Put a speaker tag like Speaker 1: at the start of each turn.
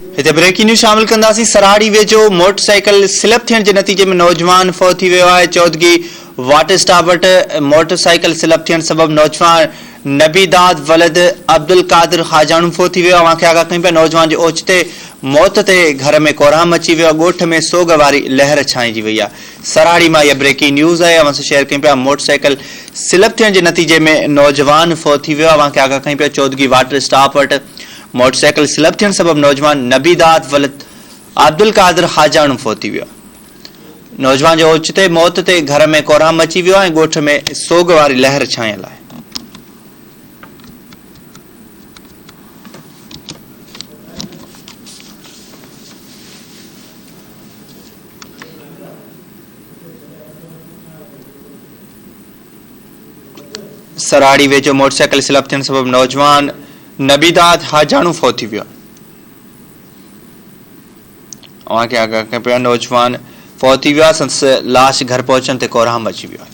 Speaker 1: हिते breaking news शामिल कंदासीं। सराड़ी वेझो मोटरसाइकिल स्लिप थियण जे नतीजे में नौजवान फौत थी वियो आहे। चौधगी वाटर स्टॉप वटि मोटरसाइकिल स्लिप थियण सबबि नौजवान नबीदाद वलद अब्दुल कादिर हाजाणू फौत थी वियो आहे। वाक़िआ आगाह कयूं पिया। नौजवान जे ओचिते मौत ते घर में कोराम अची वियो आहे। ॻोठ में सोग वारी लहर छांइजी वई आहे। सराड़ी मां इहा ब्रेकिंग न्यूज़ आहे। अवां सां शेयर कयूं पिया। मोटरसाइकिल स्लिप थियण जे नतीजे में नौजवान फौत थी वियो आहे। वाक़िआ आगाह कयूं पिया। चौधगी वाटर स्टॉप वटि मोटरसाइकिल स्लिप थियण सबबि नौजवान नबीदाद वलद अब्दुल कादिर हाजाणू फौत थी वियो आहे। नौजवान जे ओचिते मौत ते घर में कोराम अची वियो आहे ऐं ॻोठ में सोग वारी लहर छांयल आहे। सराड़ी वेझो मोटरसाइकिल स्लिप थियण सबबि नौजवान नबीदाद हाजाणू फौत थी वियो आहे। अवां खे आगाह कयूं पिया। नौजवान फौत थी वियो आहे। संदसि लाश घर पहुचण ते कोराम अची वियो आहे।